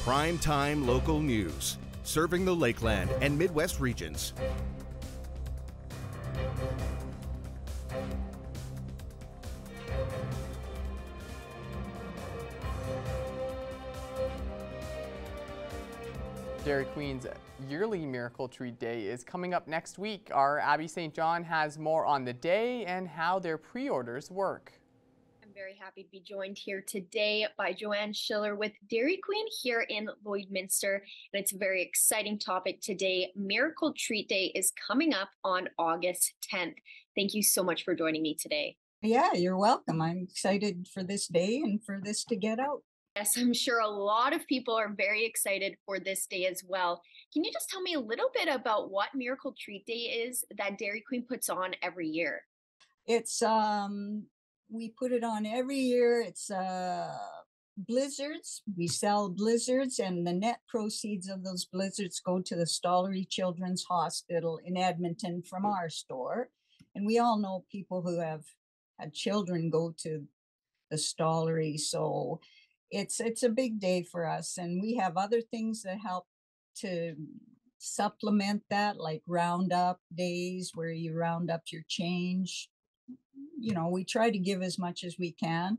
Prime time local news, serving the Lakeland and Midwest regions. Dairy Queen's yearly Miracle Treat Day is coming up next week. Our Abby St. John has more on the day and how their pre-orders work. I'm very happy to be joined here today by Joanne Schiller with Dairy Queen here in Lloydminster. And it's a very exciting topic today. Miracle Treat Day is coming up on August 10th. Thank you so much for joining me today. Yeah, you're welcome. I'm excited for this day and for this to get out. Yes, I'm sure a lot of people are very excited for this day as well. Can you just tell me a little bit about what Miracle Treat Day is that Dairy Queen puts on every year? It's we put it on every year. It's blizzards. We sell blizzards, and the net proceeds of those blizzards go to the Stollery Children's Hospital in Edmonton from our store. And we all know people who have had children go to the Stollery, so it's a big day for us. And we have other things that help to supplement that, like roundup days where you round up your change. You know, we try to give as much as we can.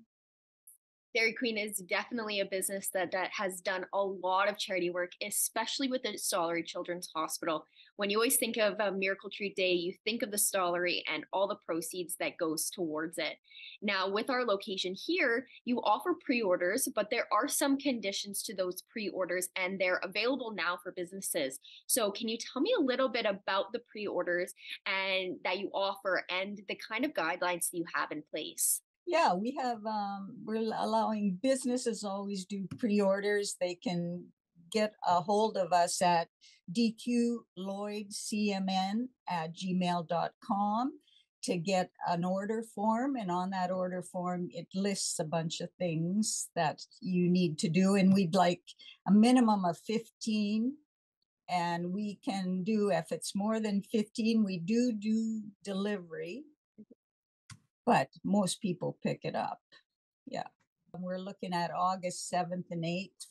Dairy Queen is definitely a business that has done a lot of charity work, especially with the Stollery Children's Hospital. When you always think of a Miracle Treat Day, you think of the Stollery and all the proceeds that goes towards it. Now, with our location here, you offer pre-orders, but there are some conditions to those pre-orders, and they're available now for businesses. So can you tell me a little bit about the pre-orders and that you offer and the kind of guidelines that you have in place? Yeah, we have, we're allowing businesses always do pre-orders. They can get a hold of us at dqlloydcmn@gmail.com to get an order form. And on that order form, it lists a bunch of things that you need to do. And we'd like a minimum of 15. And we can do, if it's more than 15, we do delivery. But most people pick it up. Yeah. We're looking at August 7th and 8th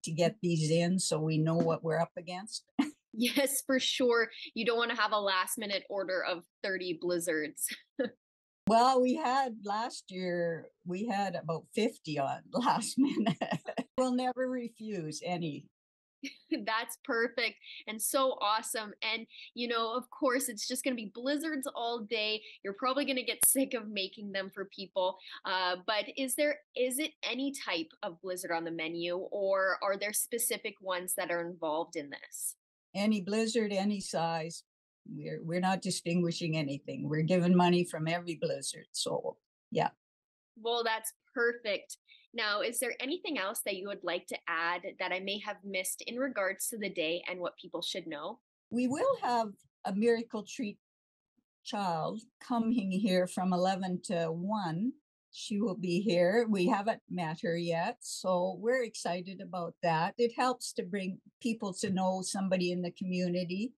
to get these in so we know what we're up against. Yes, for sure. You don't want to have a last minute order of 30 blizzards. Well, last year, we had about 50 on last minute. We'll never refuse any. That's perfect and so awesome. And, you know, of course, it's just going to be blizzards all day. You're probably going to get sick of making them for people. But is it any type of blizzard on the menu, or are there specific ones that are involved in this? Any blizzard, any size. We're not distinguishing anything. We're giving money from every blizzard. So, yeah. Well, that's perfect. Now, is there anything else that you would like to add that I may have missed in regards to the day and what people should know? We will have a Miracle Treat child coming here from 11 to 1. She will be here. We haven't met her yet, so we're excited about that. It helps to bring people to know somebody in the community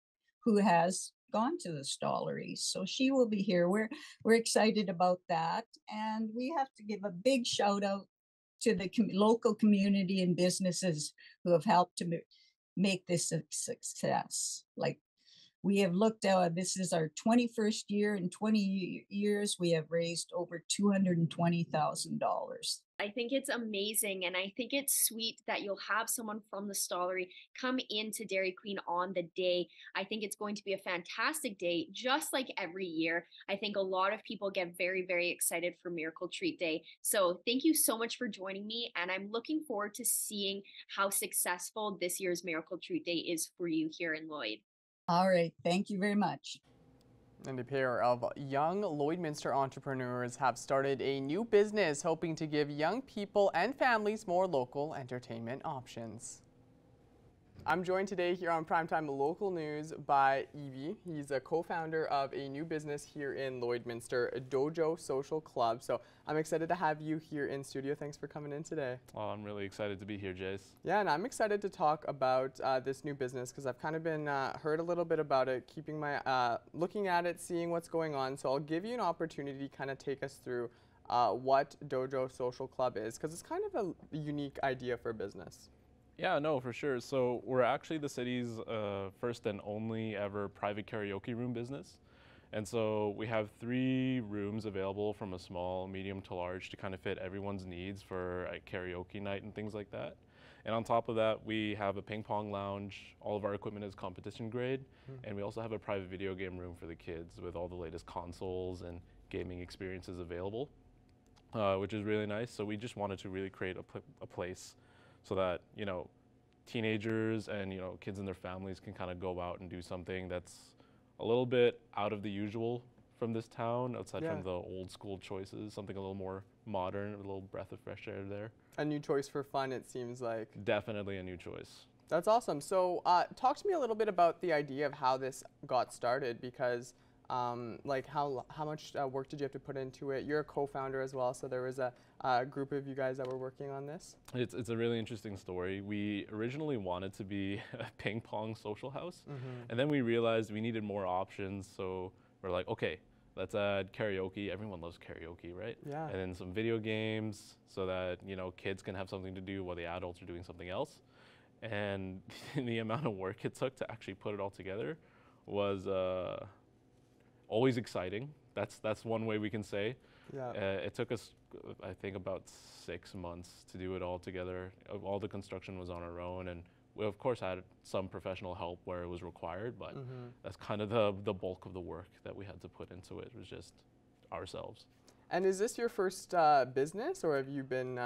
who has gone to the Stollery. So she will be here. We're excited about that. And we have to give a big shout out to the local community and businesses who have helped to make this a success. Like, we have looked at, this is our 21st year. In 20 years, we have raised over $220,000. I think it's amazing, and I think it's sweet that you'll have someone from the Stollery come into Dairy Queen on the day. I think it's going to be a fantastic day, just like every year. I think a lot of people get very, very excited for Miracle Treat Day. So thank you so much for joining me, and I'm looking forward to seeing how successful this year's Miracle Treat Day is for you here in Lloyd. All right. Thank you very much. And a pair of young Lloydminster entrepreneurs have started a new business hoping to give young people and families more local entertainment options. I'm joined today here on Primetime Local News by Evie. He's a co-founder of a new business here in Lloydminster, Dojo Social Club. So I'm excited to have you here in studio. Thanks for coming in today. Well, I'm really excited to be here, Jace. Yeah, and I'm excited to talk about this new business because I've kind of been heard a little bit about it, keeping my looking at it, seeing what's going on. So I'll give you an opportunity to kind of take us through what Dojo Social Club is, because it's kind of a unique idea for business. Yeah, no, for sure. So we're actually the city's first and only ever private karaoke room business. And so we have 3 rooms available from a small, medium to large to kind of fit everyone's needs for a karaoke night and things like that. And on top of that, we have a ping pong lounge. All of our equipment is competition grade. And we also have a private video game room for the kids with all the latest consoles and gaming experiences available, which is really nice. So we just wanted to really create a place so that, you know, teenagers and, you know, kids and their families can kind of go out and do something that's a little bit out of the usual from this town, outside Yeah. from the old school choices, something a little more modern, a little breath of fresh air there. A new choice for fun, it seems like. Definitely a new choice. That's awesome. So talk to me a little bit about the idea of how this got started, because like how much work did you have to put into it? You're a co-founder as well, so there was a group of you guys that were working on this. It's a really interesting story. We originally wanted to be a ping pong social house, and then we realized we needed more options, so we're like, okay, let's add karaoke. Everyone loves karaoke, right? Yeah. And then some video games so that, you know, kids can have something to do while the adults are doing something else. And the amount of work it took to actually put it all together was always exciting. That's one way we can say. Yeah. It took us, I think, about 6 months to do it all together. All the construction was on our own, and we of course had some professional help where it was required, but that's kind of the bulk of the work that we had to put into it, was just ourselves. And is this your first business, or have you been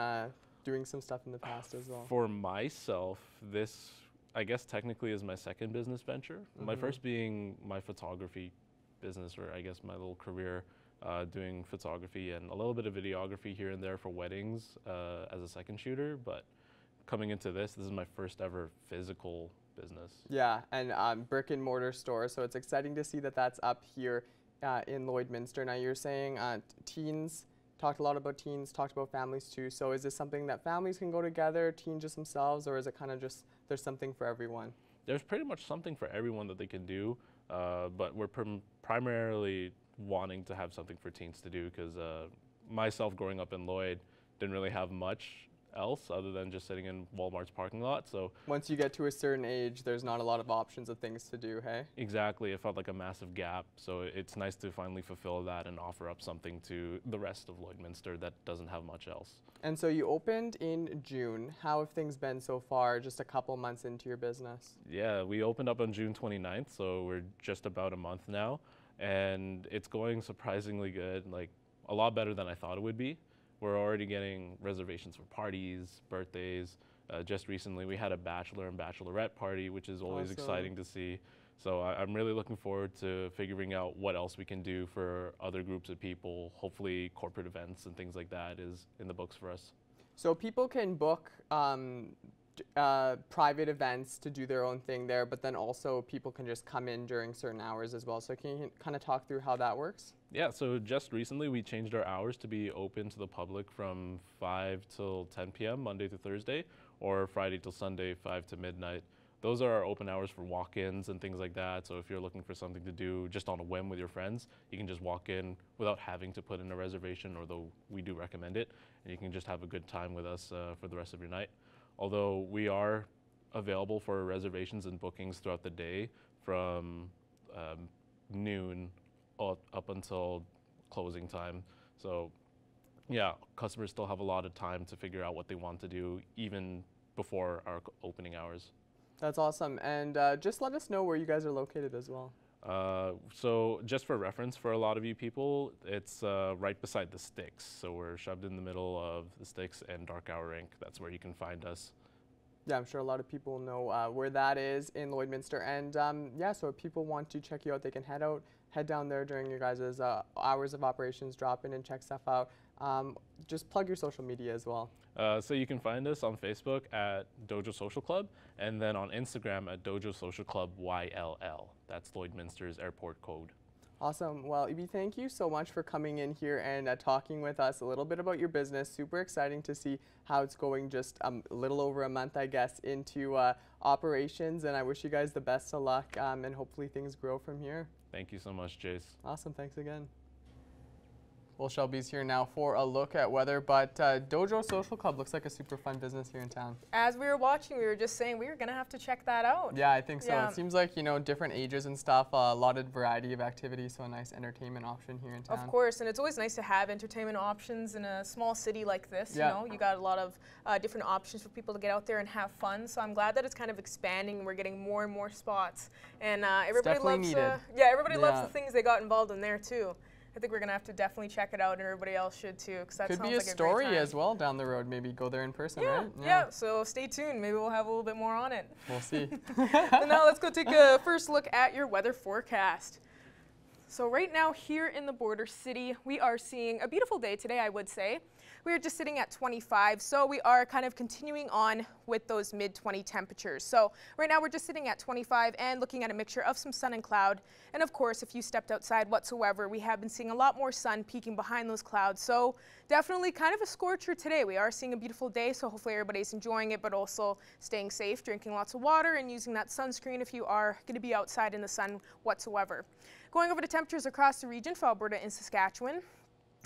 doing some stuff in the past as well? For myself, this, I guess, technically is my second business venture. My first being my photography business, or I guess my little career doing photography and a little bit of videography here and there for weddings as a second shooter. But coming into this is my first ever physical business. Yeah, and brick and mortar store. So it's exciting to see that that's up here in Lloydminster. Now you're saying teens, talked a lot about teens, talked about families too. So is this something that families can go together, teens just themselves, or is it kind of just there's something for everyone? There's pretty much something for everyone that they can do, but we're primarily wanting to have something for teens to do, because myself growing up in Lloyd didn't really have much else other than just sitting in Walmart's parking lot. So Once you get to a certain age, there's not a lot of options of things to do, hey? exactly, it felt like a massive gap. So it's nice to finally fulfill that and offer up something to the rest of Lloydminster that doesn't have much else. And so you opened in June. How have things been so far, just a couple months into your business? Yeah, we opened up on June 29th, so we're just about a month now, and it's going surprisingly good, like a lot better than I thought it would be. We're already getting reservations for parties, birthdays. Just recently we had a bachelor and bachelorette party, which is always Awesome. exciting to see. So I'm really looking forward to figuring out what else we can do for other groups of people. Hopefully corporate events and things like that is in the books for us. So people can book private events to do their own thing there, but then also people can just come in during certain hours as well. So can you kind of talk through how that works? Yeah, so just recently we changed our hours to be open to the public from 5 till 10 p.m. Monday to Thursday, or Friday till Sunday, 5 to midnight. Those are our open hours for walk-ins and things like that. So if you're looking for something to do just on a whim with your friends, you can just walk in without having to put in a reservation, although we do recommend it, and you can just have a good time with us for the rest of your night. Although we are available for reservations and bookings throughout the day from noon up until closing time. So yeah, customers still have a lot of time to figure out what they want to do even before our opening hours. That's awesome. And just let us know where you guys are located as well. So just for reference, for a lot of you people, it's right beside the Sticks. So we're shoved in the middle of the Sticks and Dark Hour Inc. That's where you can find us. Yeah, I'm sure a lot of people know where that is in Lloydminster. And yeah, so if people want to check you out, they can head down there during your guys' hours of operations, drop in and check stuff out. Just plug your social media as well. So you can find us on Facebook at Dojo Social Club, and then on Instagram at Dojo Social Club YLL. That's Lloydminster's airport code. Awesome. Well, Ibi, thank you so much for coming in here and talking with us a little bit about your business. Super exciting to see how it's going just a little over a month, I guess, into operations. And I wish you guys the best of luck, and hopefully things grow from here. Thank you so much, Jace. Awesome. Thanks again. Well, Shelby's here now for a look at weather, but Dojo Social Club looks like a super fun business here in town. As we were watching, we were just saying we were going to have to check that out. Yeah, I think so. Yeah. It seems like, you know, different ages and stuff, a lot of variety of activities, so a nice entertainment option here in town. Of course, and it's always nice to have entertainment options in a small city like this. Yeah. You know, you got a lot of different options for people to get out there and have fun. So I'm glad that it's kind of expanding and we're getting more and more spots. And everybody loves everybody loves the things they got involved in there too. I think we're gonna have to definitely check it out, and everybody else should too, because that could sounds be a like story a great time. as well down the road. Maybe go there in person, Yeah, right? yeah. So stay tuned. Maybe we'll have a little bit more on it. We'll see. But now let's go take a first look at your weather forecast. So right now here in the border city, we are seeing a beautiful day today, I would say. We are just sitting at 25, so we are kind of continuing on with those mid-20 temperatures. So right now we're just sitting at 25 and looking at a mixture of some sun and cloud. And of course, if you stepped outside whatsoever, we have been seeing a lot more sun peeking behind those clouds. So definitely kind of a scorcher today. We are seeing a beautiful day, so hopefully everybody's enjoying it, but also staying safe, drinking lots of water, and using that sunscreen if you are going to be outside in the sun whatsoever. Going over to temperatures across the region for Alberta and Saskatchewan.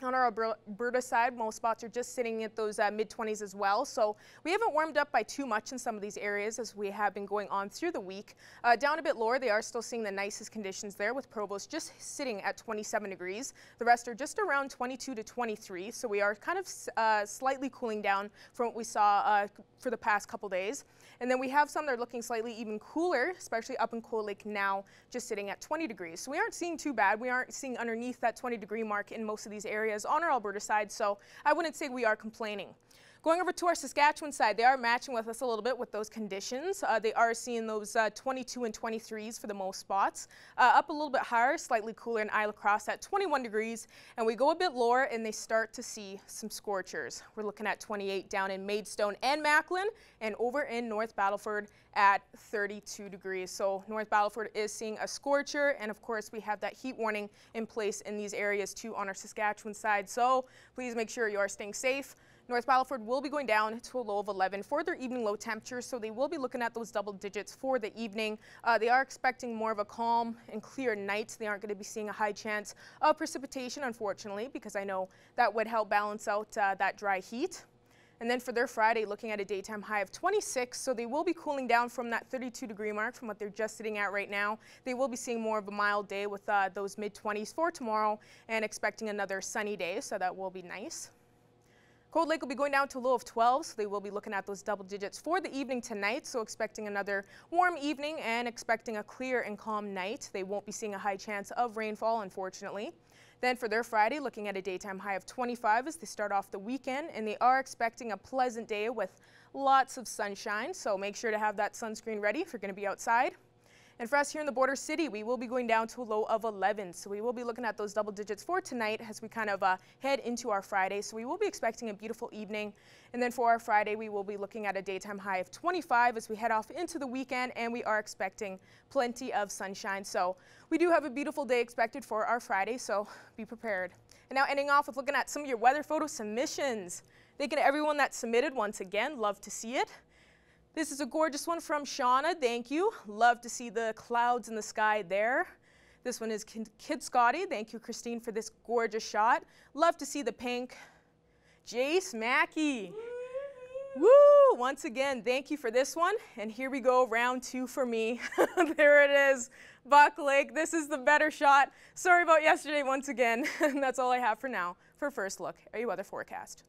On our Alberta side, most spots are just sitting at those mid-20s as well. So we haven't warmed up by too much in some of these areas as we have been going on through the week. Down a bit lower, they are still seeing the nicest conditions there, with Provost just sitting at 27 degrees. The rest are just around 22 to 23. So we are kind of slightly cooling down from what we saw for the past couple days. And then we have some that are looking slightly even cooler, especially up in Cold Lake now, just sitting at 20 degrees. So we aren't seeing too bad. We aren't seeing underneath that 20-degree mark in most of these areas on our Alberta side, so I wouldn't say we are complaining. Going over to our Saskatchewan side, they are matching with us a little bit with those conditions. They are seeing those 22 and 23s for the most spots. Up a little bit higher, slightly cooler in Isle Cross at 21 degrees. And we go a bit lower and they start to see some scorchers. We're looking at 28 down in Maidstone and Macklin, and over in North Battleford at 32 degrees. So North Battleford is seeing a scorcher, and of course we have that heat warning in place in these areas too on our Saskatchewan side. So please make sure you are staying safe. North Battleford will be going down to a low of 11 for their evening low temperatures, so they will be looking at those double digits for the evening. They are expecting more of a calm and clear night. They aren't going to be seeing a high chance of precipitation, unfortunately, because I know that would help balance out that dry heat. And then for their Friday, looking at a daytime high of 26, so they will be cooling down from that 32-degree mark from what they're just sitting at right now. They will be seeing more of a mild day with those mid-20s for tomorrow, and expecting another sunny day, so that will be nice. Cold Lake will be going down to a low of 12, so they will be looking at those double digits for the evening tonight, so expecting another warm evening and expecting a clear and calm night. They won't be seeing a high chance of rainfall, unfortunately. Then for their Friday, looking at a daytime high of 25 as they start off the weekend, and they are expecting a pleasant day with lots of sunshine, so make sure to have that sunscreen ready if you're going to be outside. And for us here in the border city, we will be going down to a low of 11. So we will be looking at those double digits for tonight as we kind of head into our Friday. So we will be expecting a beautiful evening. And then for our Friday, we will be looking at a daytime high of 25 as we head off into the weekend. And we are expecting plenty of sunshine. So we do have a beautiful day expected for our Friday. So be prepared. And now ending off with looking at some of your weather photo submissions. Thank you to everyone that submitted once again. Love to see it. This is a gorgeous one from Shauna, thank you. Love to see the clouds in the sky there. This one is Kid Scotty, thank you Christine for this gorgeous shot. Love to see the pink. Jace Mackey, woo! Once again, thank you for this one. And here we go, round two for me. There it is, Buck Lake. This is the better shot. Sorry about yesterday once again. That's all I have for now for first look at your weather forecast.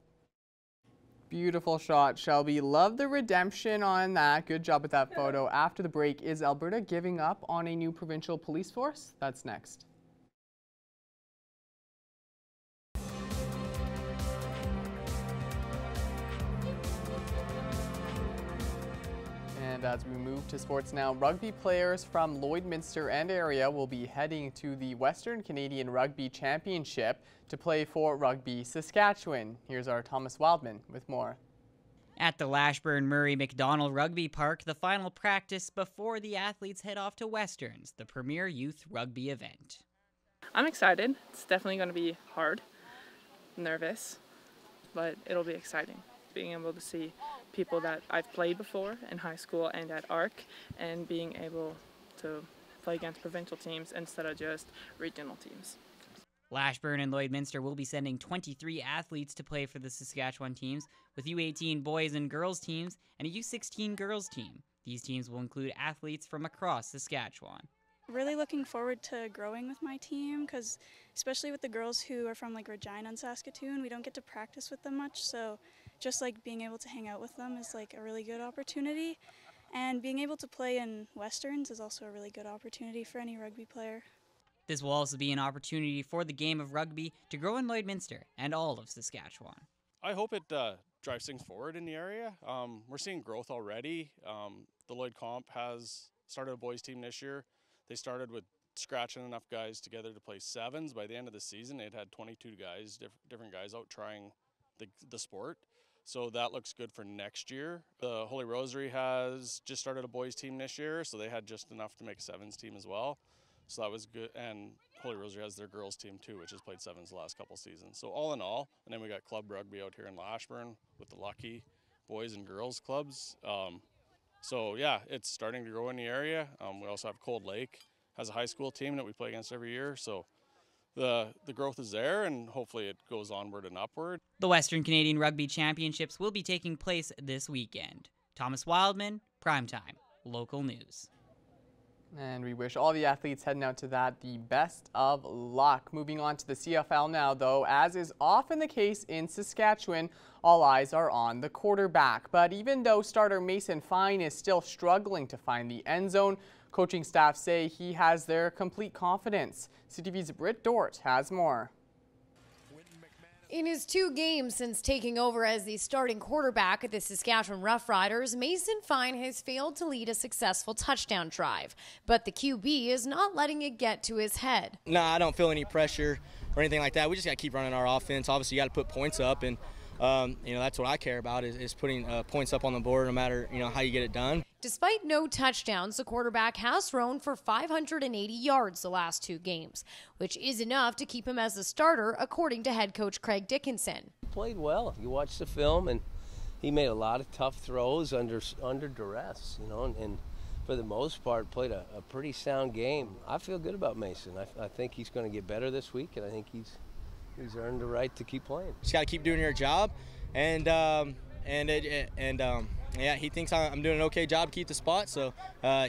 Beautiful shot, Shelby. Love the redemption on that. Good job with that photo. After the break, is Alberta giving up on a new provincial police force? That's next. And as we move to sports now, rugby players from Lloydminster and area will be heading to the Western Canadian Rugby Championship to play for Rugby Saskatchewan. Here's our Thomas Wildman with more. At the Lashburn Murray McDonald Rugby Park, the final practice before the athletes head off to Westerns, the premier youth rugby event. I'm excited. It's definitely going to be hard, nervous, but it'll be exciting. Being able to see people that I've played before in high school and at ARC, and being able to play against provincial teams instead of just regional teams. Lashburn and Lloydminster will be sending 23 athletes to play for the Saskatchewan teams, with U18 boys and girls teams and a U16 girls team. These teams will include athletes from across Saskatchewan. Really looking forward to growing with my team, because especially with the girls who are from like Regina and Saskatoon, we don't get to practice with them much, so just like being able to hang out with them is like a really good opportunity, and being able to play in Westerns is also a really good opportunity for any rugby player. This will also be an opportunity for the game of rugby to grow in Lloydminster and all of Saskatchewan. I hope it drives things forward in the area. We're seeing growth already. The Lloyd Comp has started a boys team this year. They started with scratching enough guys together to play sevens. By the end of the season, they'd had 22 guys, different guys out trying the sport. So that looks good for next year. The Holy Rosary has just started a boys team this year, so they had just enough to make a sevens team as well. So that was good. And Holy Rosary has their girls team too, which has played sevens the last couple seasons. So all in all, and then we got club rugby out here in Lashburn with the Lucky boys and girls clubs. So yeah, it's starting to grow in the area. We also have Cold Lake, has a high school team that we play against every year. So the growth is there, and hopefully it goes onward and upward. The Western Canadian Rugby Championships will be taking place this weekend. Thomas Wildman, Primetime, Local News. And we wish all the athletes heading out to that the best of luck. Moving on to the CFL now, though, as is often the case in Saskatchewan, all eyes are on the quarterback. But even though starter Mason Fine is still struggling to find the end zone, coaching staff say he has their complete confidence. CTV's Britt Dort has more. In his 2 games since taking over as the starting quarterback at the Saskatchewan Roughriders, Mason Fine has failed to lead a successful touchdown drive. But the QB is not letting it get to his head. No, I don't feel any pressure or anything like that. We just got to keep running our offense. Obviously, you got to put points up, and that's what I care about is putting points up on the board no matter how you get it done. Despite no touchdowns, the quarterback has thrown for 580 yards the last 2 games, which is enough to keep him as the starter, according to head coach Craig Dickinson. He played well. You watch the film, and he made a lot of tough throws under duress, and for the most part played a pretty sound game. I feel good about Mason. I think he's going to get better this week, and I think he's earned the right to keep playing. Just got to keep doing your job, yeah, he thinks I'm doing an okay job to keep the spot, so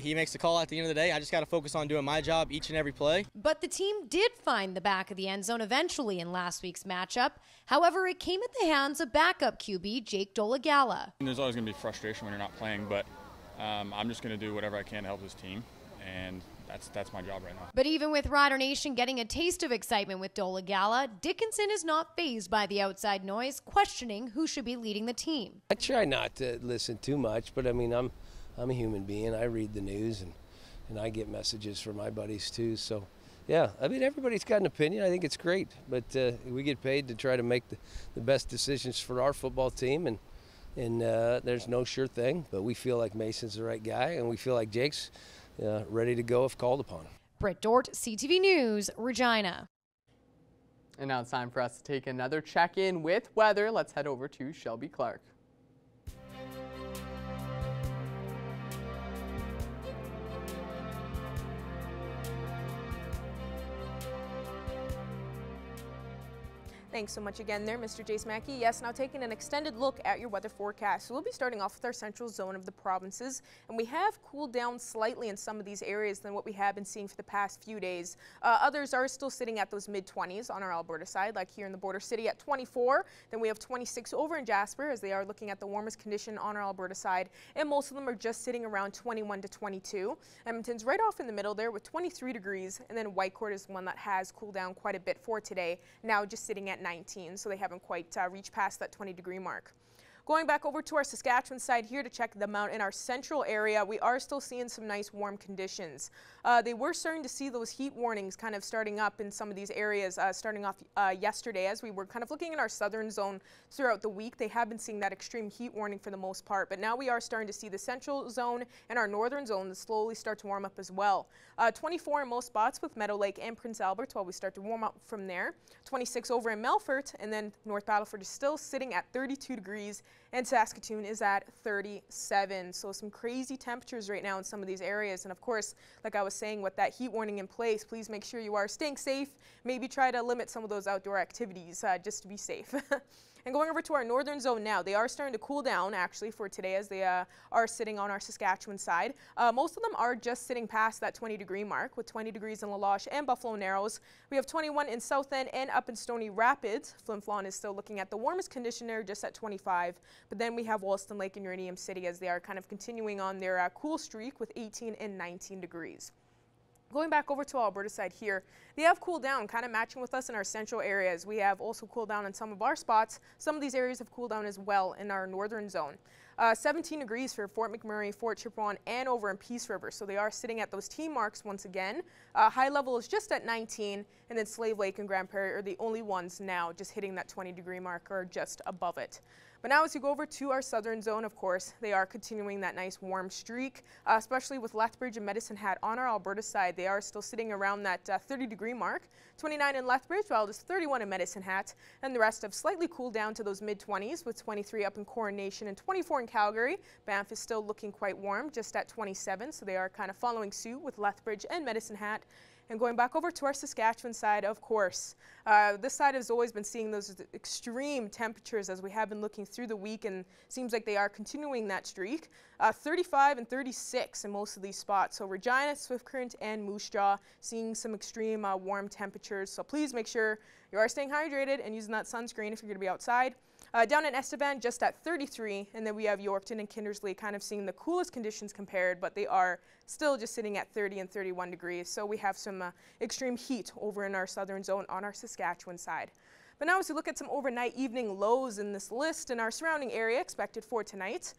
he makes the call at the end of the day. I just got to focus on doing my job each and every play. But the team did find the back of the end zone eventually in last week's matchup. However, it came at the hands of backup QB Jake Dolagala. There's always going to be frustration when you're not playing, but I'm just going to do whatever I can to help this team, and that's my job right now. But even with Rider Nation getting a taste of excitement with Dolagala, Dickinson is not fazed by the outside noise, questioning who should be leading the team. I try not to listen too much, but I mean, I'm a human being. I read the news, and I get messages from my buddies too. So, yeah, I mean, everybody's got an opinion. I think it's great, but we get paid to try to make the best decisions for our football team, and there's no sure thing, but we feel like Mason's the right guy, and we feel like Jake's ready to go if called upon. Britt Dort, CTV News, Regina. And now it's time for us to take another check-in with weather. Let's head over to Shelby Clark. Thanks so much again there, Mr. Jace Mackey. Yes, now taking an extended look at your weather forecast. So we'll be starting off with our central zone of the provinces, and we have cooled down slightly in some of these areas than what we have been seeing for the past few days. Others are still sitting at those mid-20s on our Alberta side, like here in the border city at 24. Then we have 26 over in Jasper, as they are looking at the warmest condition on our Alberta side, and most of them are just sitting around 21 to 22. Edmonton's right off in the middle there with 23 degrees, and then Whitecourt is one that has cooled down quite a bit for today, now just sitting at 19, so they haven't quite reached past that 20-degree mark. Going back over to our Saskatchewan side here to check them out in our central area, we are still seeing some nice warm conditions. They were starting to see those heat warnings kind of starting up in some of these areas starting off yesterday as we were kind of looking in our southern zone throughout the week. They have been seeing that extreme heat warning for the most part, but now we are starting to see the central zone and our northern zone slowly start to warm up as well. 24 in most spots with Meadow Lake and Prince Albert while we start to warm up from there. 26 over in Melfort, and then North Battleford is still sitting at 32 degrees and Saskatoon is at 37. So some crazy temperatures right now in some of these areas. And of course, like I was saying, with that heat warning in place, please make sure you are staying safe. Maybe try to limit some of those outdoor activities just to be safe. And going over to our northern zone now, they are starting to cool down actually for today as they are sitting on our Saskatchewan side. Most of them are just sitting past that 20-degree mark with 20 degrees in La Loche and Buffalo Narrows. We have 21 in South End and up in Stony Rapids. Flin Flon is still looking at the warmest condition there, just at 25. But then we have Wollaston Lake and Iridium City as they are kind of continuing on their cool streak with 18 and 19 degrees. Going back over to Alberta side here, they have cooled down, kind of matching with us in our central areas. We have also cooled down in some of our spots. Some of these areas have cooled down as well in our northern zone. 17 degrees for Fort McMurray, Fort Chipewyan, and over in Peace River. So they are sitting at those T marks once again. High level is just at 19, and then Slave Lake and Grand Prairie are the only ones now just hitting that 20-degree mark or just above it. But now as you go over to our southern zone, of course, they are continuing that nice warm streak, especially with Lethbridge and Medicine Hat on our Alberta side. They are still sitting around that 30-degree mark. 29 in Lethbridge, while just 31 in Medicine Hat. And the rest have slightly cooled down to those mid-20s with 23 up in Coronation and 24 in Calgary. Banff is still looking quite warm, just at 27, so they are kind of following suit with Lethbridge and Medicine Hat. And going back over to our Saskatchewan side, of course, this side has always been seeing those extreme temperatures as we have been looking through the week, and seems like they are continuing that streak. 35 and 36 in most of these spots. So Regina, Swift Current, and Moose Jaw seeing some extreme warm temperatures. So please make sure you are staying hydrated and using that sunscreen if you're going to be outside. Down in Estevan, just at 33, and then we have Yorkton and Kindersley kind of seeing the coolest conditions compared, but they are still just sitting at 30 and 31 degrees. So we have some extreme heat over in our southern zone on our Saskatchewan side. But now as we look at some overnight evening lows in this list in our surrounding area expected for tonight,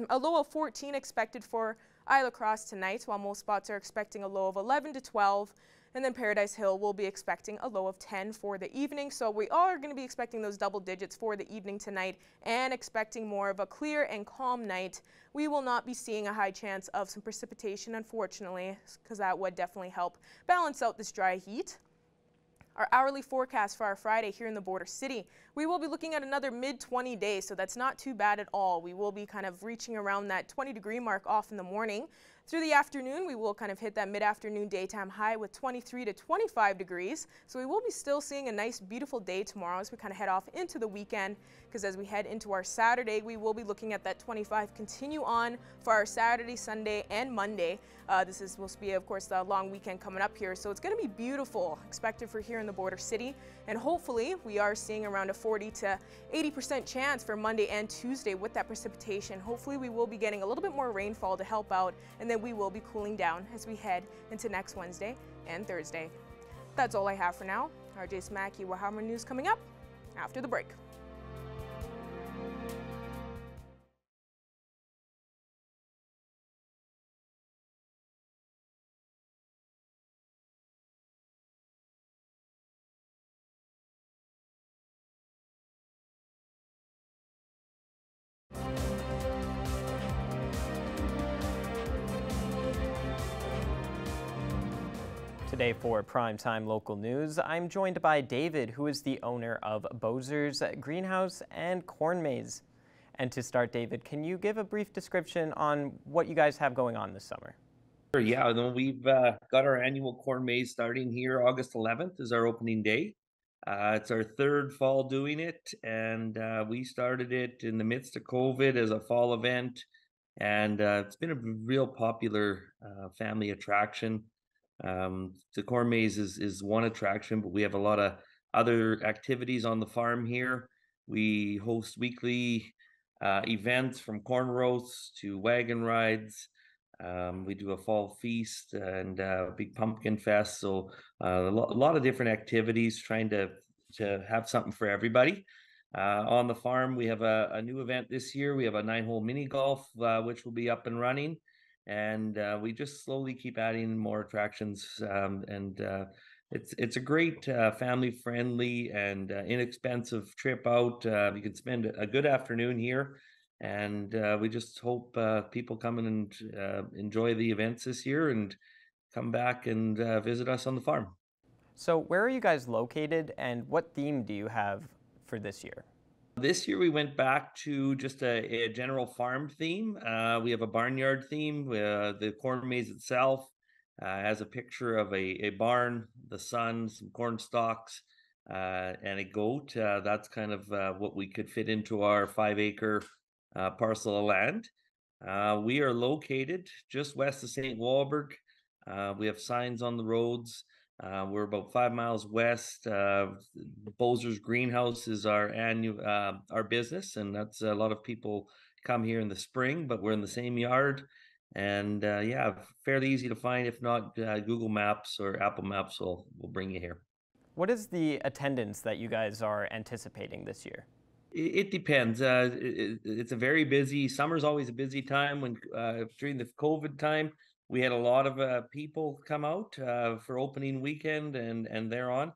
a low of 14 expected for Isle of Cross tonight, while most spots are expecting a low of 11 to 12. And then Paradise Hill will be expecting a low of 10 for the evening. So we are going to be expecting those double digits for the evening tonight and expecting more of a clear and calm night. We will not be seeing a high chance of some precipitation, unfortunately, because that would definitely help balance out this dry heat. Our hourly forecast for our Friday here in the border city, we will be looking at another mid-20 days, so that's not too bad at all. We will be kind of reaching around that 20-degree mark off in the morning. Through the afternoon, we will kind of hit that mid-afternoon daytime high with 23 to 25 degrees. So we will be still seeing a nice, beautiful day tomorrow as we kind of head off into the weekend, because as we head into our Saturday, we will be looking at that 25 continue on for our Saturday, Sunday, and Monday. This is supposed to be, of course, the long weekend coming up here. So it's going to be beautiful, expected for here in the border city. And hopefully, we are seeing around a 40 to 80% chance for Monday and Tuesday with that precipitation. Hopefully, we will be getting a little bit more rainfall to help out, and then we will be cooling down as we head into next Wednesday and Thursday. That's all I have for now. RJ Smacky will have more news coming up after the break. Today for Primetime Local News, I'm joined by David, who is the owner of Bozer's Greenhouse and Corn Maze. And to start, David, can you give a brief description on what you guys have going on this summer? Sure, yeah, we've got our annual Corn Maze starting here. August 11th is our opening day. It's our third fall doing it, and we started it in the midst of COVID as a fall event, and it's been a real popular family attraction. The Corn Maze is one attraction, but we have a lot of other activities on the farm here. We host weekly events from corn roasts to wagon rides. We do a fall feast and a big pumpkin fest. So a lot of different activities, trying to have something for everybody. On the farm, we have a new event this year. We have a 9-hole mini golf, which will be up and running. And we just slowly keep adding more attractions, and it's a great family-friendly and inexpensive trip out. You can spend a good afternoon here, and we just hope people come in and enjoy the events this year and come back and visit us on the farm. So where are you guys located, and what theme do you have for this year? This year we went back to just a general farm theme. We have a barnyard theme. The corn maze itself has a picture of a barn, the sun, some corn stalks, and a goat. That's kind of what we could fit into our 5-acre parcel of land. We are located just west of St. Walburg. We have signs on the roads. We're about 5 miles west. Bozer's Greenhouse is our business, and that's a lot of people come here in the spring, but we're in the same yard. And yeah, fairly easy to find. If not, Google Maps or Apple Maps will bring you here. What is the attendance that you guys are anticipating this year? It depends. It's a very busy, summer's always a busy time. When during the COVID time, we had a lot of people come out for opening weekend and thereon.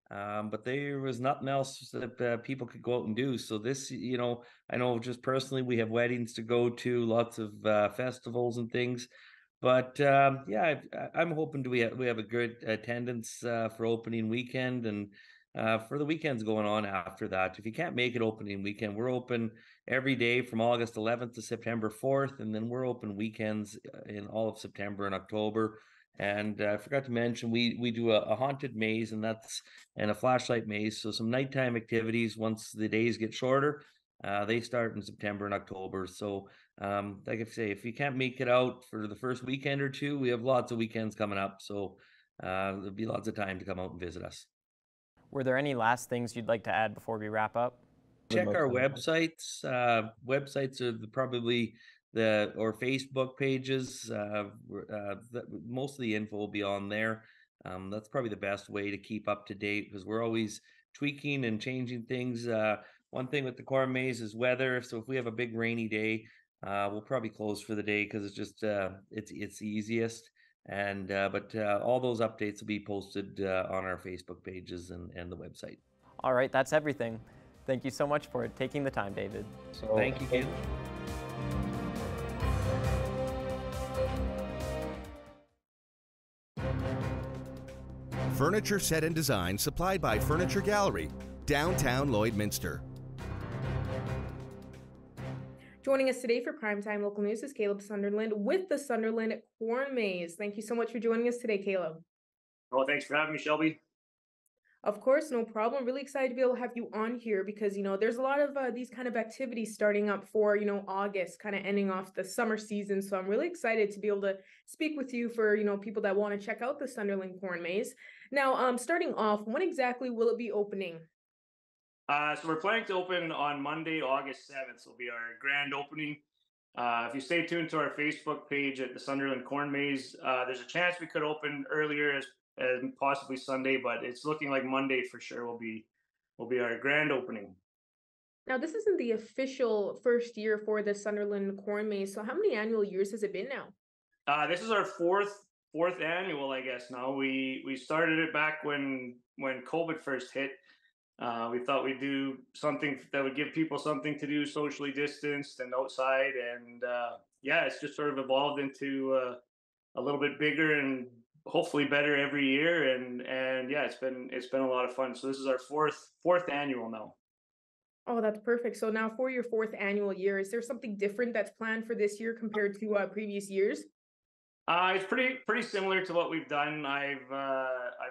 But there was nothing else that people could go out and do. So this, I know just personally, we have weddings to go to, lots of festivals and things. But yeah, I'm hoping we have a good attendance for opening weekend and for the weekends going on after that. If you can't make it opening weekend, we're open every day from August 11th to September 4th, and then we're open weekends in all of September and October. And I forgot to mention, we do a haunted maze, and a flashlight maze. So some nighttime activities once the days get shorter. They start in September and October. So like I say, if you can't make it out for the first weekend or two, we have lots of weekends coming up. So there'll be lots of time to come out and visit us. Were there any last things you'd like to add before we wrap up? Check our websites. Websites are probably or Facebook pages. Most of the info will be on there. That's probably the best way to keep up to date because we're always tweaking and changing things. One thing with the corn maze is weather. So if we have a big rainy day, we'll probably close for the day because it's just it's the easiest. But all those updates will be posted on our Facebook pages and the website. All right, that's everything. Thank you so much for taking the time, David. Thank you, Caleb. Furniture set and design supplied by Furniture Gallery, downtown Lloydminster. Joining us today for Primetime Local News is Caleb Sunderland with the Sunderland Corn Maze. Thank you so much for joining us today, Caleb. Well, thanks for having me, Shelby. Of course, no problem. Really excited to be able to have you on here because, there's a lot of these kind of activities starting up for, August, kind of ending off the summer season. So I'm really excited to be able to speak with you for, people that want to check out the Sunderland Corn Maze. Now, starting off, when exactly will it be opening? So we're planning to open on Monday, August 7th. So it'll be our grand opening. If you stay tuned to our Facebook page at the Sunderland Corn Maze, there's a chance we could open earlier as possibly Sunday, but it's looking like Monday for sure will be our grand opening. Now, this isn't the official first year for the Sunderland Corn Maze. So how many annual years has it been now? This is our fourth annual, I guess. Now we started it back when COVID first hit. We thought we'd do something that would give people something to do socially distanced and outside. And yeah, it's just sort of evolved into a little bit bigger and hopefully better every year. And yeah, it's been a lot of fun. So this is our fourth annual now. Oh, that's perfect. So now for your fourth annual year, is there something different that's planned for this year compared to previous years? It's pretty similar to what we've done. I've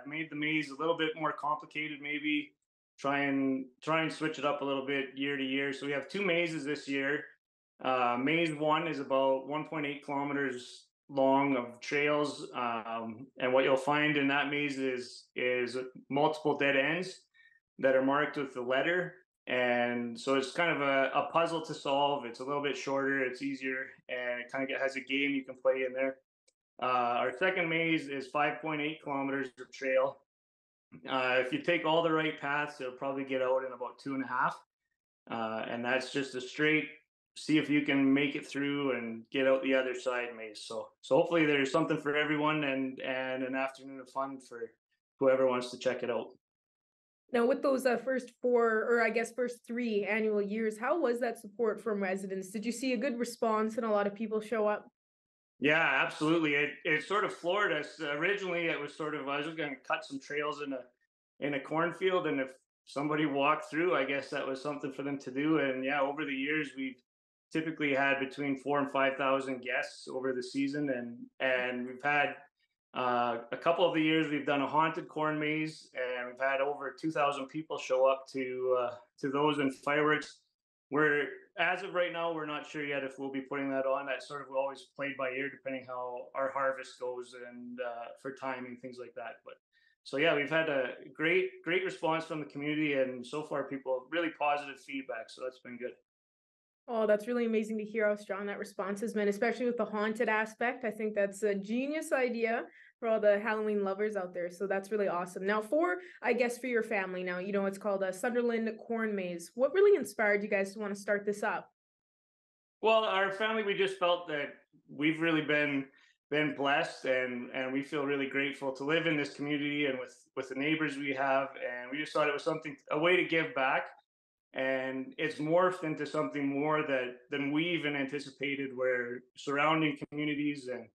made the maze a little bit more complicated, maybe. Try and switch it up a little bit year to year. So we have two mazes this year. Maze 1 is about 1.8 kilometers long of trails, and what you'll find in that maze is multiple dead ends that are marked with the letter. And so it's kind of a puzzle to solve. It's a little bit shorter, it's easier, and it kind of has a game you can play in there. Our second maze is 5.8 kilometers of trail. If you take all the right paths, it'll probably get out in about 2.5. And that's just a straight, see if you can make it through and get out the other side maze. So hopefully there's something for everyone and an afternoon of fun for whoever wants to check it out. Now, with those first first 3 annual years, how was that support from residents? Did you see a good response and a lot of people show up? Yeah, absolutely. It sort of floored us. Originally, it was sort of, I was just going to cut some trails in a cornfield, and if somebody walked through, I guess that was something for them to do. And yeah, over the years, we've typically had between 4,000 and 5,000 guests over the season. And we've had a couple of the years we've done a haunted corn maze, and we've had over 2,000 people show up to those, and fireworks. As of right now, we're not sure yet if we'll be putting that on. That sort of always played by ear, depending how our harvest goes and for timing, things like that. But so yeah, we've had a great response from the community, and so far people really positive feedback. So that's been good. Oh, that's really amazing to hear how strong that response has been, especially with the haunted aspect. I think that's a genius idea for all the Halloween lovers out there. So that's really awesome. Now for your family now, it's called a Sunderland Corn Maze. What really inspired you guys to want to start this up? Well, our family, we just felt that we've really been blessed, and we feel really grateful to live in this community and with the neighbors we have. And we just thought it was a way to give back. And it's morphed into something more than we even anticipated, where surrounding communities and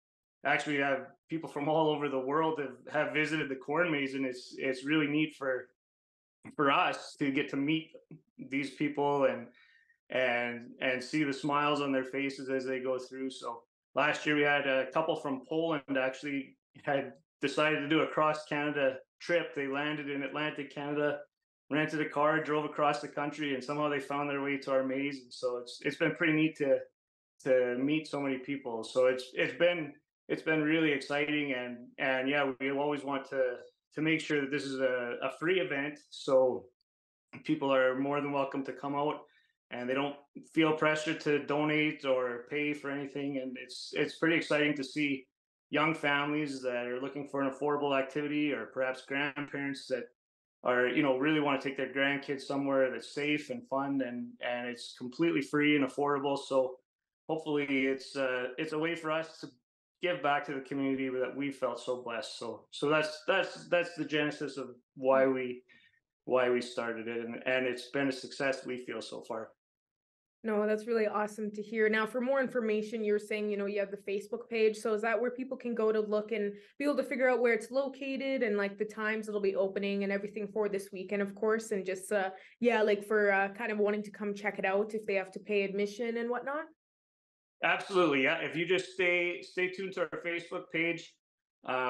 actually have people from all over the world have visited the corn maze. And it's really neat for us to get to meet these people and see the smiles on their faces as they go through. So last year we had a couple from Poland actually had decided to do a cross Canada trip. They landed in Atlantic Canada, rented a car, drove across the country, and somehow they found their way to our maze. And so it's been pretty neat to meet so many people. So it's been really exciting, and yeah, we always want to make sure that this is a free event, so people are more than welcome to come out, and they don't feel pressure to donate or pay for anything. And it's pretty exciting to see young families that are looking for an affordable activity, or perhaps grandparents that are really want to take their grandkids somewhere that's safe and fun, and it's completely free and affordable. So hopefully it's a way for us to give back to the community that we felt so blessed. So that's the genesis of why we started it, and it's been a success, we feel, so far. No, that's really awesome to hear. Now, for more information, you're saying, you have the Facebook page. So is that where people can go to look and be able to figure out where it's located and like the times it'll be opening and everything for this weekend, of course, and just, for kind of wanting to come check it out if they have to pay admission and whatnot? Absolutely, yeah. If you just stay tuned to our Facebook page,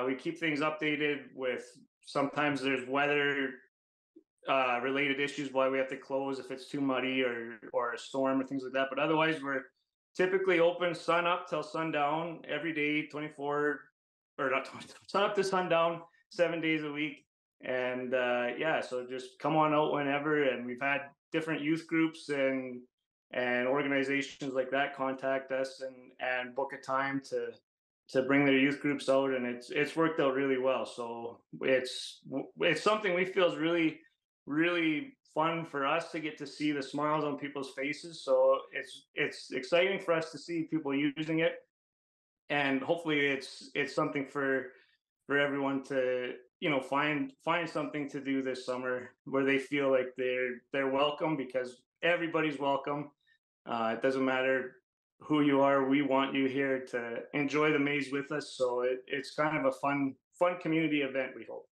we keep things updated with, sometimes there's weather related issues why we have to close if it's too muddy or a storm or things like that. But otherwise, we're typically open sun up till sundown every day, 24 or not 24, sun up to sundown, 7 days a week. And so just come on out whenever. And we've had different youth groups and organizations like that contact us and book a time to bring their youth groups out, and it's worked out really well. So it's something we feel is really, really fun for us to get to see the smiles on people's faces. So it's exciting for us to see people using it, and hopefully it's something for everyone to find something to do this summer where they feel like they're welcome, because everybody's welcome. It doesn't matter who you are, we want you here to enjoy the maze with us. So it's kind of a fun community event, we hope.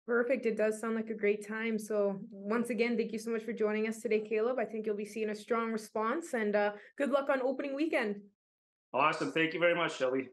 Perfect. It does sound like a great time. So once again, thank you so much for joining us today, Caleb. I think you'll be seeing a strong response, and good luck on opening weekend. Awesome. Thank you very much, Shelby.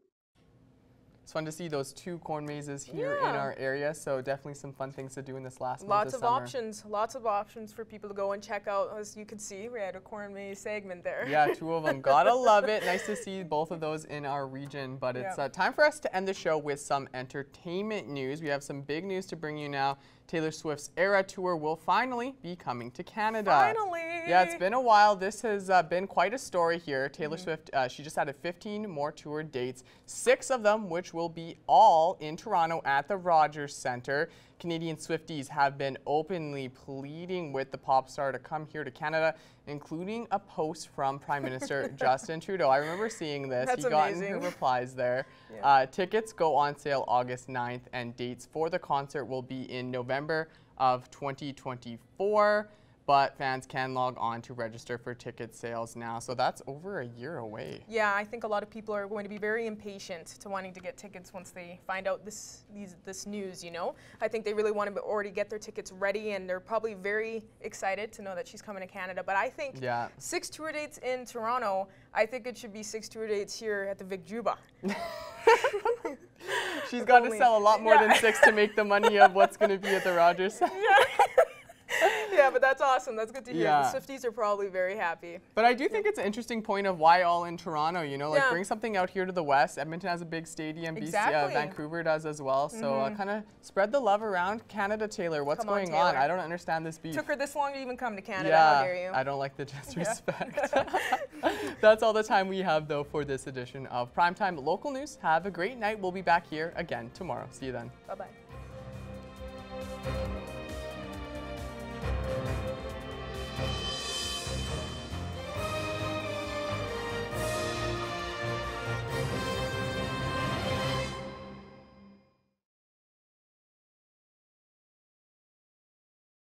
It's fun to see those 2 corn mazes here in our area, so definitely some fun things to do in this last month Lots of of summer. lots of options for people to go and check out. As you can see, we had a corn maze segment there. Yeah, 2 of them. Gotta love it. Nice to see both of those in our region, but it's time for us to end the show with some entertainment news. We have some big news to bring you now. Taylor Swift's Eras Tour will finally be coming to Canada. Finally! Yeah, it's been a while. This has been quite a story here. Taylor Swift, she just added 15 more tour dates, 6 of them which will be all in Toronto at the Rogers Centre. Canadian Swifties have been openly pleading with the pop star to come here to Canada, including a post from Prime Minister Justin Trudeau. I remember seeing this. That's he got amazing. in her replies there. Tickets go on sale August 9th, and dates for the concert will be in November of 2024. but fans can log on to register for ticket sales now. So that's over a year away. Yeah, I think a lot of people are going to be very impatient to wanting to get tickets once they find out this news, you know. I think they really want to already get their tickets ready, and they're probably very excited to know that she's coming to Canada. But I think 6 tour dates in Toronto, I think it should be 6 tour dates here at the Vic Juba. She's got to sell a lot more than 6 to make the money of what's going to be at the Rogers. Yeah, but that's awesome. That's good to hear. Yeah. The Swifties are probably very happy. But I do think it's an interesting point of why all in Toronto, you know, like bring something out here to the west. Edmonton has a big stadium, Exactly. Vancouver does as well. So kind of spread the love around Canada, Taylor. What's going on? I don't understand this beef. Took her this long to even come to Canada. How dare you? I don't like the disrespect. That's all the time we have, though, for this edition of Primetime Local News. Have a great night. We'll be back here again tomorrow. See you then. Bye-bye.